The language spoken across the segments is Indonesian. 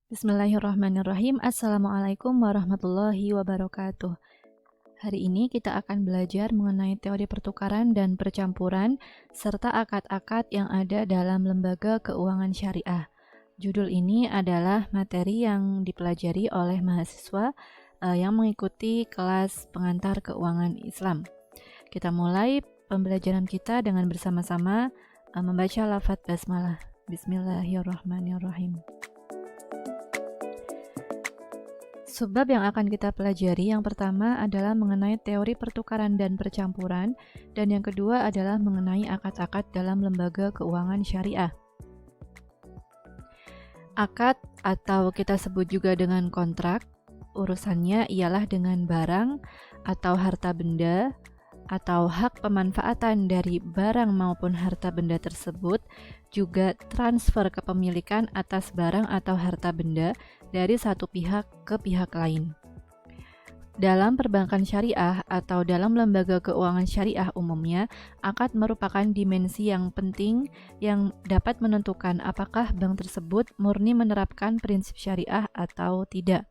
Bismillahirrahmanirrahim. Assalamualaikum warahmatullahi wabarakatuh. Hari ini kita akan belajar mengenai teori pertukaran dan percampuran serta akad-akad yang ada dalam lembaga keuangan syariah. Judul ini adalah materi yang dipelajari oleh mahasiswa yang mengikuti kelas pengantar keuangan Islam. Kita mulai pembelajaran kita dengan bersama-sama membaca lafaz basmalah. Bismillahirrahmanirrahim. Subbab yang akan kita pelajari yang pertama adalah mengenai teori pertukaran dan percampuran, dan yang kedua adalah mengenai akad-akad dalam lembaga keuangan syariah. Akad atau kita sebut juga dengan kontrak, urusannya ialah dengan barang atau harta benda atau hak pemanfaatan dari barang maupun harta benda tersebut, juga transfer kepemilikan atas barang atau harta benda dari satu pihak ke pihak lain. Dalam perbankan syariah atau dalam lembaga keuangan syariah umumnya, akad merupakan dimensi yang penting yang dapat menentukan apakah bank tersebut murni menerapkan prinsip syariah atau tidak.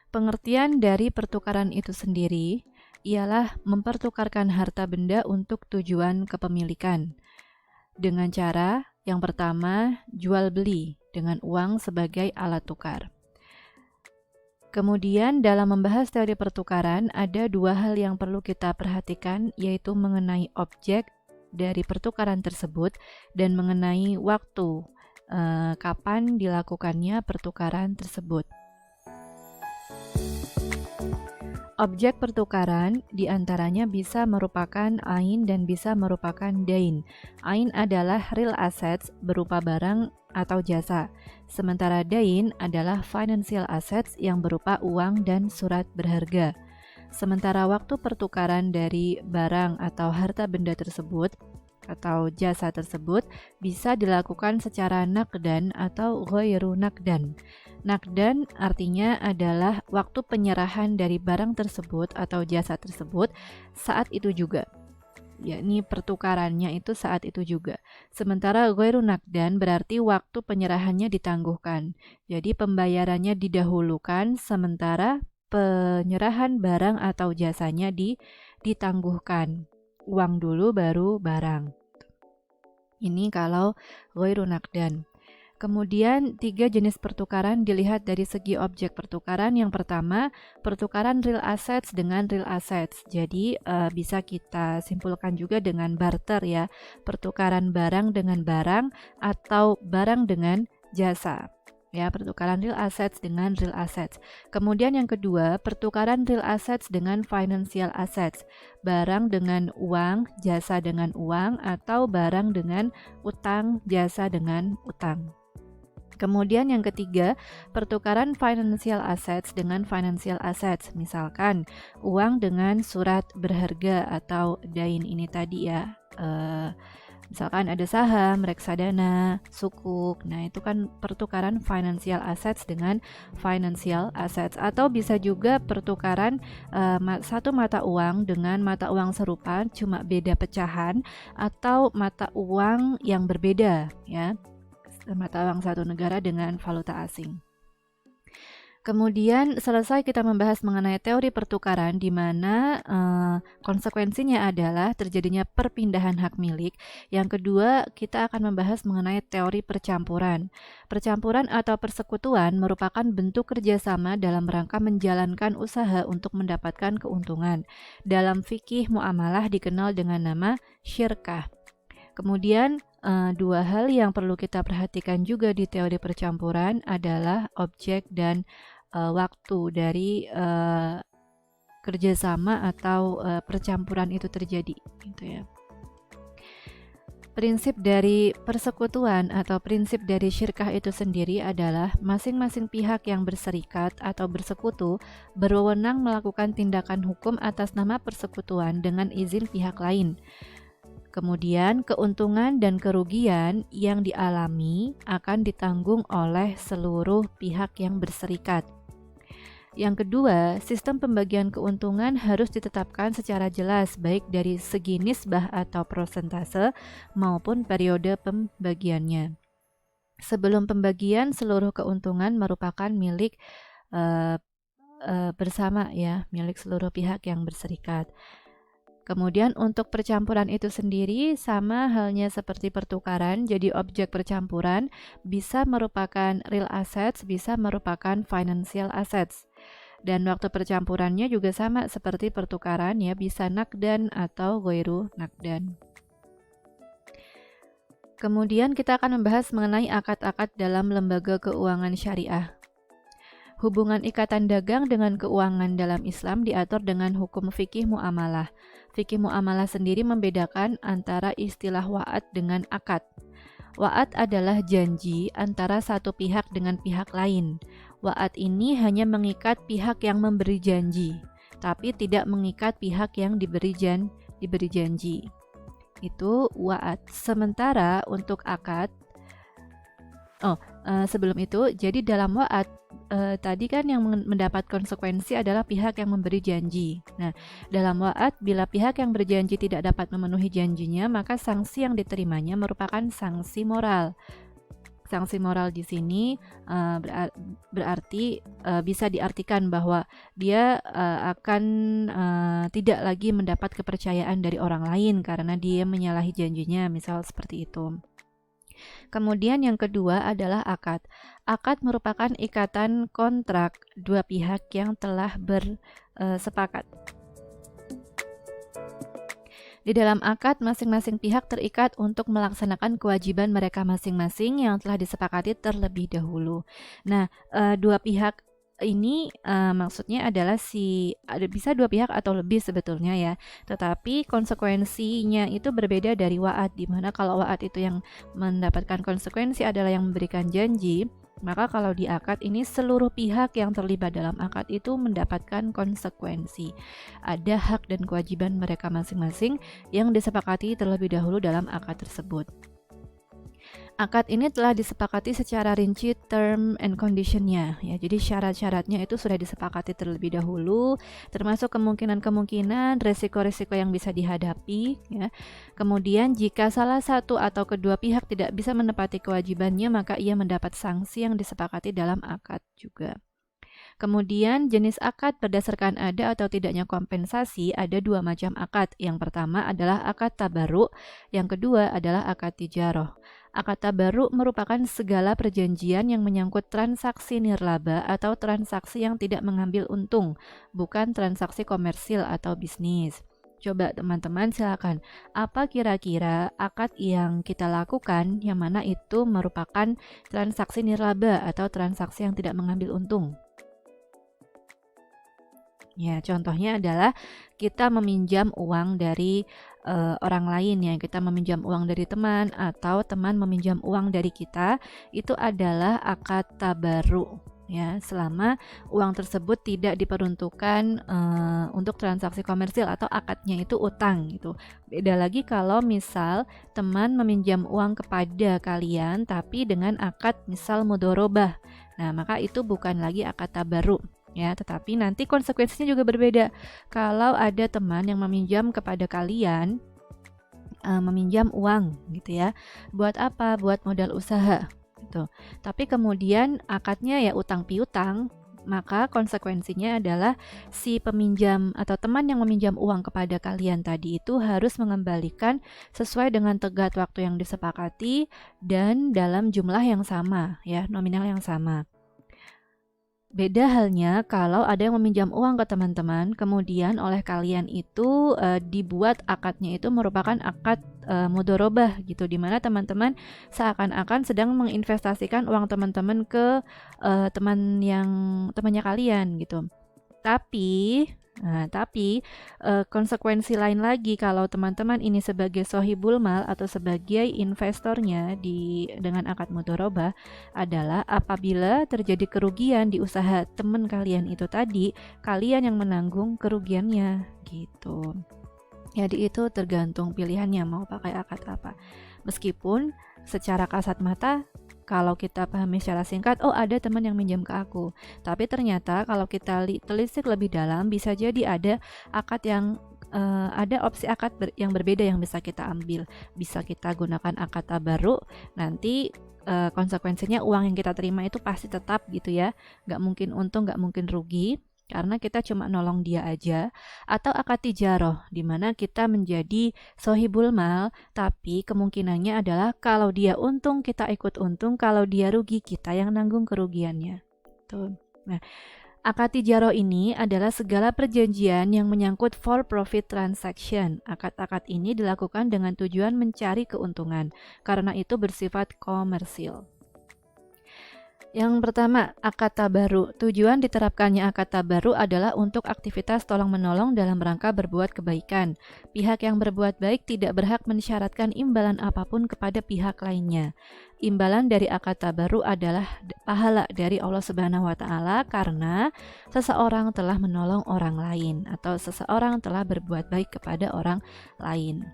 Pengertian dari pertukaran itu sendiri ialah mempertukarkan harta benda untuk tujuan kepemilikan. Dengan cara yang pertama, jual beli dengan uang sebagai alat tukar. Kemudian dalam membahas teori pertukaran, ada dua hal yang perlu kita perhatikan, yaitu mengenai objek dari pertukaran tersebut dan mengenai waktu kapan dilakukannya pertukaran tersebut. Objek pertukaran diantaranya bisa merupakan ain dan bisa merupakan dain. Ain adalah real assets berupa barang atau jasa, sementara dain adalah financial assets yang berupa uang dan surat berharga. Sementara waktu pertukaran dari barang atau harta benda tersebut atau jasa tersebut bisa dilakukan secara nakdan atau ghairu nakdan. Nakdan artinya adalah waktu penyerahan dari barang tersebut atau jasa tersebut saat itu juga, yakni pertukarannya itu saat itu juga. Sementara ghairu nakdan berarti waktu penyerahannya ditangguhkan. Jadi pembayarannya didahulukan sementara penyerahan barang atau jasanya ditangguhkan. Uang dulu baru barang. Ini kalau ghairu nakdan. Kemudian, tiga jenis pertukaran dilihat dari segi objek pertukaran. Yang pertama, pertukaran real assets dengan real assets. Jadi, bisa kita simpulkan juga dengan barter ya, pertukaran barang dengan barang atau barang dengan jasa. Ya, pertukaran real assets dengan real assets. Kemudian yang kedua, pertukaran real assets dengan financial assets. Barang dengan uang, jasa dengan uang, atau barang dengan utang, jasa dengan utang. Kemudian yang ketiga, pertukaran financial assets dengan financial assets. Misalkan uang dengan surat berharga atau dain ini tadi ya. Misalkan ada saham, reksadana, sukuk. Nah, itu kan pertukaran financial assets dengan financial assets. Atau bisa juga pertukaran satu mata uang dengan mata uang serupa cuma beda pecahan, atau mata uang yang berbeda ya. Mata uang satu negara dengan valuta asing. Kemudian selesai kita membahas mengenai teori pertukaran di mana konsekuensinya adalah terjadinya perpindahan hak milik. Yang kedua, kita akan membahas mengenai teori percampuran. Percampuran atau persekutuan merupakan bentuk kerjasama dalam rangka menjalankan usaha untuk mendapatkan keuntungan. Dalam fikih muamalah dikenal dengan nama syirkah. Kemudian dua hal yang perlu kita perhatikan juga di teori percampuran adalah objek dan waktu dari kerjasama atau percampuran itu terjadi, gitu ya. Prinsip dari persekutuan atau prinsip dari syirkah itu sendiri adalah masing-masing pihak yang berserikat atau bersekutu berwenang melakukan tindakan hukum atas nama persekutuan dengan izin pihak lain. Kemudian keuntungan dan kerugian yang dialami akan ditanggung oleh seluruh pihak yang berserikat. Yang kedua, sistem pembagian keuntungan harus ditetapkan secara jelas baik dari segi nisbah atau persentase maupun periode pembagiannya. Sebelum pembagian, seluruh keuntungan merupakan milik bersama ya, milik seluruh pihak yang berserikat. Kemudian untuk percampuran itu sendiri sama halnya seperti pertukaran, jadi objek percampuran bisa merupakan real assets, bisa merupakan financial assets. Dan waktu percampurannya juga sama seperti pertukaran ya, bisa nakdan atau ghairu nakdan. Kemudian kita akan membahas mengenai akad-akad dalam lembaga keuangan syariah. Hubungan ikatan dagang dengan keuangan dalam Islam diatur dengan hukum fikih muamalah. Fikih muamalah sendiri membedakan antara istilah wa'ad dengan akad. Wa'ad adalah janji antara satu pihak dengan pihak lain. Wa'ad ini hanya mengikat pihak yang memberi janji, tapi tidak mengikat pihak yang diberi janji. Itu wa'ad. Sementara untuk akad, sebelum itu, jadi dalam wa'ad tadi kan yang mendapat konsekuensi adalah pihak yang memberi janji. Nah, dalam wa'ad, bila pihak yang berjanji tidak dapat memenuhi janjinya, maka sanksi yang diterimanya merupakan sanksi moral. Sanksi moral di sini berarti bisa diartikan bahwa dia akan tidak lagi mendapat kepercayaan dari orang lain karena dia menyalahi janjinya, misal seperti itu. Kemudian yang kedua adalah akad. Akad merupakan ikatan kontrak dua pihak yang telah bersepakat. Di dalam akad, masing-masing pihak terikat untuk melaksanakan kewajiban mereka masing-masing yang telah disepakati terlebih dahulu. Nah, dua pihak ini maksudnya adalah bisa dua pihak atau lebih sebetulnya ya, tetapi konsekuensinya itu berbeda dari wa'ad, di mana kalau wa'ad itu yang mendapatkan konsekuensi adalah yang memberikan janji, maka kalau di akad ini seluruh pihak yang terlibat dalam akad itu mendapatkan konsekuensi. Ada hak dan kewajiban mereka masing-masing yang disepakati terlebih dahulu dalam akad tersebut. Akad ini telah disepakati secara rinci term and condition-nya ya. Jadi syarat-syaratnya itu sudah disepakati terlebih dahulu, termasuk kemungkinan-kemungkinan, resiko-resiko yang bisa dihadapi ya. Kemudian jika salah satu atau kedua pihak tidak bisa menepati kewajibannya, maka ia mendapat sanksi yang disepakati dalam akad juga. Kemudian jenis akad berdasarkan ada atau tidaknya kompensasi, ada dua macam akad. Yang pertama adalah akad tabarruk, yang kedua adalah akad tijarah. Akad tabarruk merupakan segala perjanjian yang menyangkut transaksi nirlaba atau transaksi yang tidak mengambil untung, bukan transaksi komersil atau bisnis. Coba teman-teman silakan, apa kira-kira akad yang kita lakukan yang mana itu merupakan transaksi nirlaba atau transaksi yang tidak mengambil untung? Ya, contohnya adalah kita meminjam uang dari orang lain ya, kita meminjam uang dari teman atau teman meminjam uang dari kita, itu adalah akad tabarruk ya, selama uang tersebut tidak diperuntukkan untuk transaksi komersil atau akadnya itu utang gitu. Beda lagi kalau misal teman meminjam uang kepada kalian tapi dengan akad misal mudharabah. Nah, maka itu bukan lagi akad tabarruk. Ya, tetapi nanti konsekuensinya juga berbeda. Kalau ada teman yang meminjam kepada kalian, meminjam uang gitu ya. Buat apa? Buat modal usaha gitu. Tapi kemudian akadnya ya utang piutang, maka konsekuensinya adalah si peminjam atau teman yang meminjam uang kepada kalian tadi itu harus mengembalikan sesuai dengan tenggat waktu yang disepakati dan dalam jumlah yang sama ya, nominal yang sama. Beda halnya kalau ada yang meminjam uang ke teman-teman, kemudian oleh kalian itu dibuat akadnya itu merupakan akad mudharabah gitu, di mana teman-teman seakan-akan sedang menginvestasikan uang teman-teman ke temannya kalian gitu. Tapi konsekuensi lain lagi kalau teman-teman ini sebagai sohibul mal atau sebagai investornya dengan akad mudharabah adalah apabila terjadi kerugian di usaha teman kalian itu tadi, kalian yang menanggung kerugiannya gitu. Jadi itu tergantung pilihannya mau pakai akad apa. Meskipun secara kasat mata kalau kita pahami secara singkat, oh ada teman yang minjam ke aku. Tapi ternyata kalau kita telisik lebih dalam, bisa jadi ada akad yang ada opsi akad yang berbeda yang bisa kita ambil. Bisa kita gunakan akad tabaruk, nanti konsekuensinya uang yang kita terima itu pasti tetap gitu ya, nggak mungkin untung, nggak mungkin rugi, karena kita cuma nolong dia aja. Atau akad tijaroh, di mana kita menjadi sohibul mal, tapi kemungkinannya adalah kalau dia untung kita ikut untung, kalau dia rugi kita yang nanggung kerugiannya. Tuh. Nah, akad tijaroh ini adalah segala perjanjian yang menyangkut for profit transaction. Akad-akad ini dilakukan dengan tujuan mencari keuntungan, karena itu bersifat komersil. Yang pertama, akad tabaruk. Tujuan diterapkannya akad tabaruk adalah untuk aktivitas tolong-menolong dalam rangka berbuat kebaikan. Pihak yang berbuat baik tidak berhak mensyaratkan imbalan apapun kepada pihak lainnya. Imbalan dari akad tabaruk adalah pahala dari Allah Subhanahu wa taala karena seseorang telah menolong orang lain atau seseorang telah berbuat baik kepada orang lain.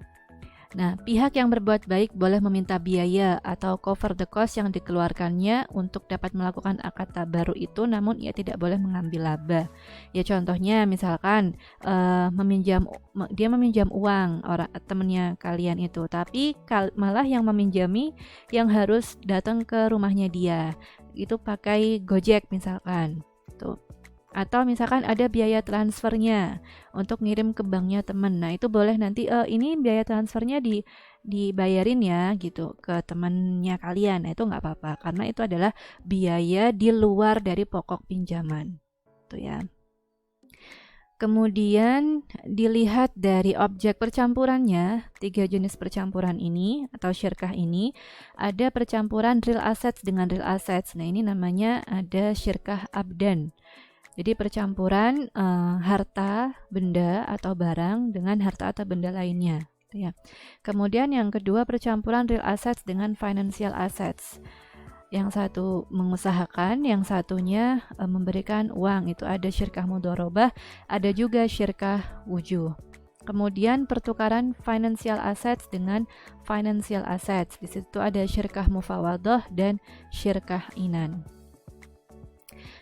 Nah, pihak yang berbuat baik boleh meminta biaya atau cover the cost yang dikeluarkannya untuk dapat melakukan akad tabaruk itu, namun ia tidak boleh mengambil laba. Ya contohnya misalkan dia meminjam uang orang temennya kalian itu, tapi malah yang meminjami yang harus datang ke rumahnya dia. Itu pakai Gojek misalkan. Tuh. Atau misalkan ada biaya transfernya untuk ngirim ke banknya temen. Nah itu boleh nanti ini biaya transfernya dibayarin ya gitu ke temennya kalian. Nah itu nggak apa-apa karena itu adalah biaya di luar dari pokok pinjaman. Tuh ya. Kemudian dilihat dari objek percampurannya, 3 jenis percampuran ini atau syirkah ini, ada percampuran real assets dengan real assets. Nah ini namanya ada syirkah abdan. Jadi percampuran harta, benda atau barang dengan harta atau benda lainnya. Ya. Kemudian yang kedua percampuran real assets dengan financial assets. Yang satu mengusahakan, yang satunya memberikan uang. Itu ada syirkah mudharabah, ada juga syirkah wujuh. Kemudian pertukaran financial assets dengan financial assets. Di situ ada syirkah mufawadah dan syirkah inan.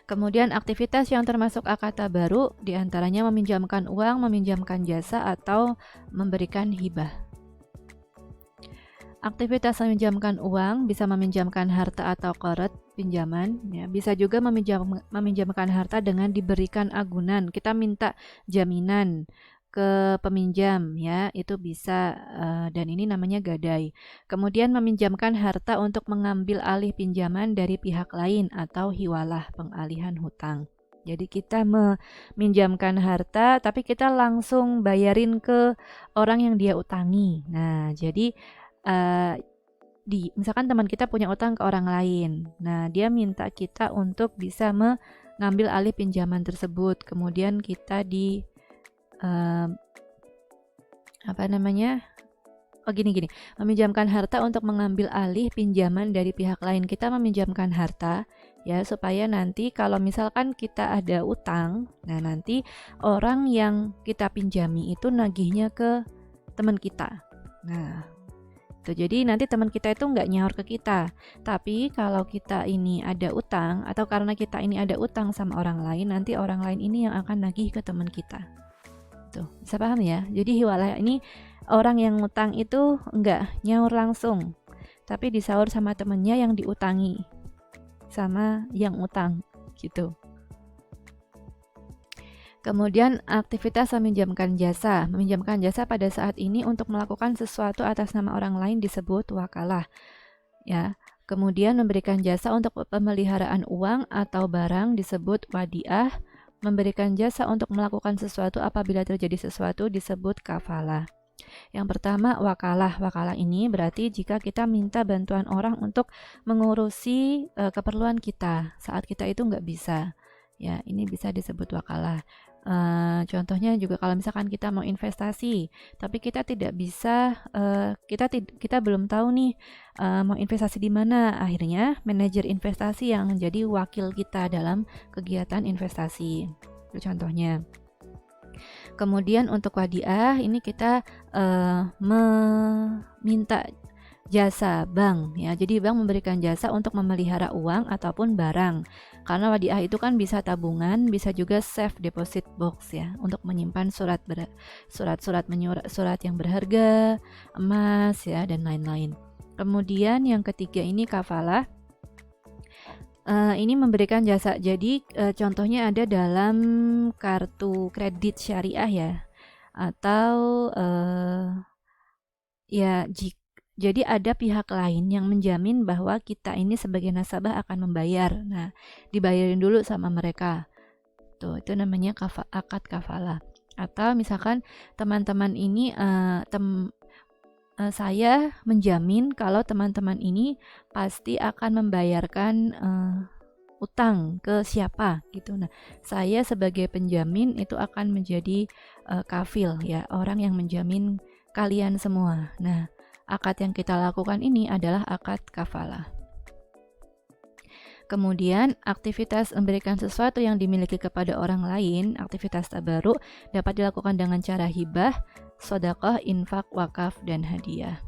Kemudian aktivitas yang termasuk akad tabaruk diantaranya meminjamkan uang, meminjamkan jasa, atau memberikan hibah. Aktivitas meminjamkan uang bisa meminjamkan harta atau qard pinjaman, ya. Bisa juga meminjamkan harta dengan diberikan agunan. Kita minta jaminan ke peminjam ya, itu bisa dan ini namanya gadai. Kemudian meminjamkan harta untuk mengambil alih pinjaman dari pihak lain atau hiwalah, pengalihan hutang. Jadi kita meminjamkan harta tapi kita langsung bayarin ke orang yang dia utangi. Nah, jadi misalkan teman kita punya utang ke orang lain. Nah, dia minta kita untuk bisa mengambil alih pinjaman tersebut. Kemudian kita meminjamkan harta untuk mengambil alih pinjaman dari pihak lain. Kita meminjamkan harta ya supaya nanti kalau misalkan kita ada utang, nah nanti orang yang kita pinjami itu nagihnya ke teman kita. Nah, jadi nanti teman kita itu nggak nyaur ke kita. Tapi kalau kita ini ada utang atau karena kita ini ada utang sama orang lain, nanti orang lain ini yang akan nagih ke teman kita. Tuh, bisa paham ya? Jadi hiwalah ini orang yang ngutang itu enggak nyaur langsung, tapi disaur sama temennya yang diutangi sama yang utang gitu. Kemudian aktivitas meminjamkan jasa. Meminjamkan jasa pada saat ini untuk melakukan sesuatu atas nama orang lain disebut wakalah. Ya. Kemudian memberikan jasa untuk pemeliharaan uang atau barang disebut wadiah. Memberikan jasa untuk melakukan sesuatu apabila terjadi sesuatu disebut kafalah. Yang pertama wakalah. Wakalah ini berarti jika kita minta bantuan orang untuk mengurusi keperluan kita saat kita itu nggak bisa. Ya, ini bisa disebut wakalah. Contohnya juga kalau misalkan kita mau investasi, tapi kita tidak bisa, kita belum tahu nih mau investasi di mana. Akhirnya manajer investasi yang menjadi wakil kita dalam kegiatan investasi. Itu contohnya. Kemudian untuk wadiah ini kita meminta jasa bank ya. Jadi bank memberikan jasa untuk memelihara uang ataupun barang. Karena wadiah itu kan bisa tabungan, bisa juga safe deposit box ya, untuk menyimpan surat yang berharga, emas ya, dan lain-lain. Kemudian yang ketiga ini kafalah. Ini memberikan jasa. Jadi contohnya ada dalam kartu kredit syariah ya, atau ya jadi ada pihak lain yang menjamin bahwa kita ini sebagai nasabah akan membayar. Nah, dibayarin dulu sama mereka. Tuh, itu namanya akad kafalah. Atau misalkan teman-teman ini saya menjamin kalau teman-teman ini pasti akan membayarkan utang ke siapa gitu. Nah, saya sebagai penjamin itu akan menjadi kafil ya, orang yang menjamin kalian semua. Nah, akad yang kita lakukan ini adalah akad kafalah. Kemudian, aktivitas memberikan sesuatu yang dimiliki kepada orang lain, aktivitas tabaruk, dapat dilakukan dengan cara hibah, sedekah, infak, wakaf, dan hadiah.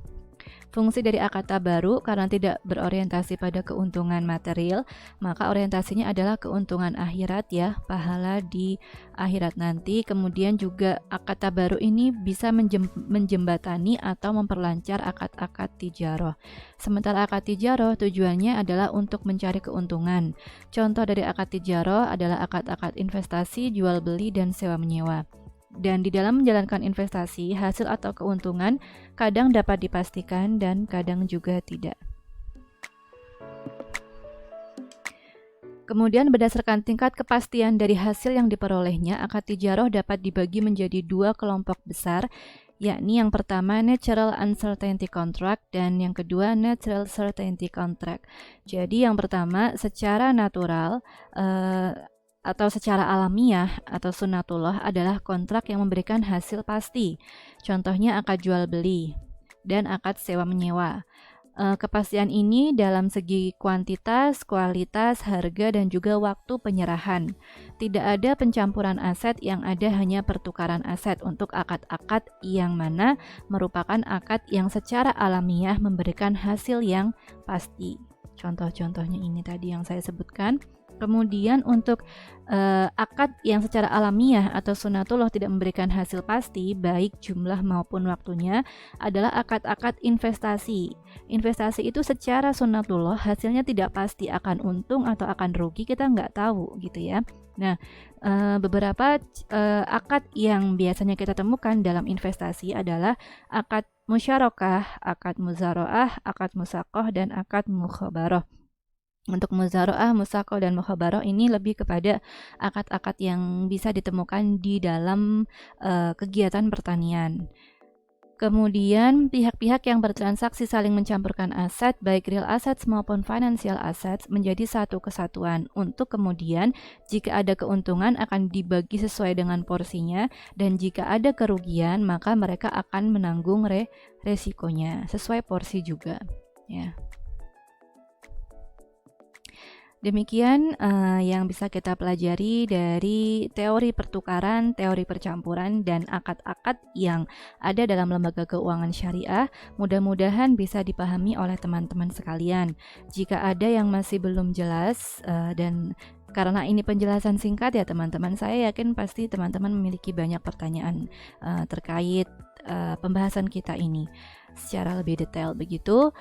Fungsi dari akad tabaruk karena tidak berorientasi pada keuntungan material, maka orientasinya adalah keuntungan akhirat ya, pahala di akhirat nanti. Kemudian juga akad tabaruk ini bisa menjembatani atau memperlancar akad-akad tijarah. Sementara akad tijarah tujuannya adalah untuk mencari keuntungan. Contoh dari akad tijarah adalah akad-akad investasi, jual beli, dan sewa menyewa. Dan di dalam menjalankan investasi, hasil atau keuntungan kadang dapat dipastikan dan kadang juga tidak. Kemudian berdasarkan tingkat kepastian dari hasil yang diperolehnya, akad tijarah dapat dibagi menjadi dua kelompok besar, yakni yang pertama natural uncertainty contract dan yang kedua natural certainty contract. Jadi yang pertama secara natural atau secara alamiah atau sunnatullah adalah kontrak yang memberikan hasil pasti. Contohnya akad jual beli dan akad sewa menyewa. Kepastian ini dalam segi kuantitas, kualitas, harga, dan juga waktu penyerahan. Tidak ada pencampuran aset, yang ada hanya pertukaran aset untuk akad-akad yang mana merupakan akad yang secara alamiah memberikan hasil yang pasti. Contoh-contohnya ini tadi yang saya sebutkan. Kemudian untuk akad yang secara alamiah atau sunnatullah tidak memberikan hasil pasti, baik jumlah maupun waktunya, adalah akad-akad investasi. Investasi itu secara sunnatullah hasilnya tidak pasti, akan untung atau akan rugi kita nggak tahu gitu ya. Nah, beberapa akad yang biasanya kita temukan dalam investasi adalah akad musyarakah, akad muzaroah, akad musaqah, dan akad mukhabarah. Untuk muzaroah, musaqah, dan mukhabarah ini lebih kepada akad-akad yang bisa ditemukan di dalam kegiatan pertanian. Kemudian pihak-pihak yang bertransaksi saling mencampurkan aset, baik real assets maupun financial assets, menjadi satu kesatuan. Untuk kemudian jika ada keuntungan akan dibagi sesuai dengan porsinya, dan jika ada kerugian maka mereka akan menanggung resikonya sesuai porsi juga ya. Demikian yang bisa kita pelajari dari teori pertukaran, teori percampuran, dan akad-akad yang ada dalam lembaga keuangan syariah. Mudah-mudahan bisa dipahami oleh teman-teman sekalian. Jika ada yang masih belum jelas dan karena ini penjelasan singkat ya teman-teman, saya yakin pasti teman-teman memiliki banyak pertanyaan terkait pembahasan kita ini secara lebih detail. Begitu,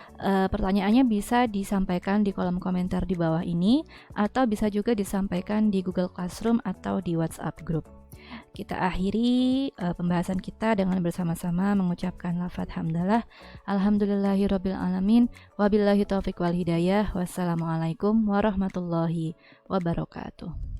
pertanyaannya bisa disampaikan di kolom komentar di bawah ini, atau bisa juga disampaikan di Google Classroom atau di WhatsApp group. Kita akhiri pembahasan kita dengan bersama-sama mengucapkan lafaz hamdalah. Alhamdulillahirabbil alamin, wabillahi taufiq wal hidayah. Wassalamualaikum warahmatullahi wabarakatuh.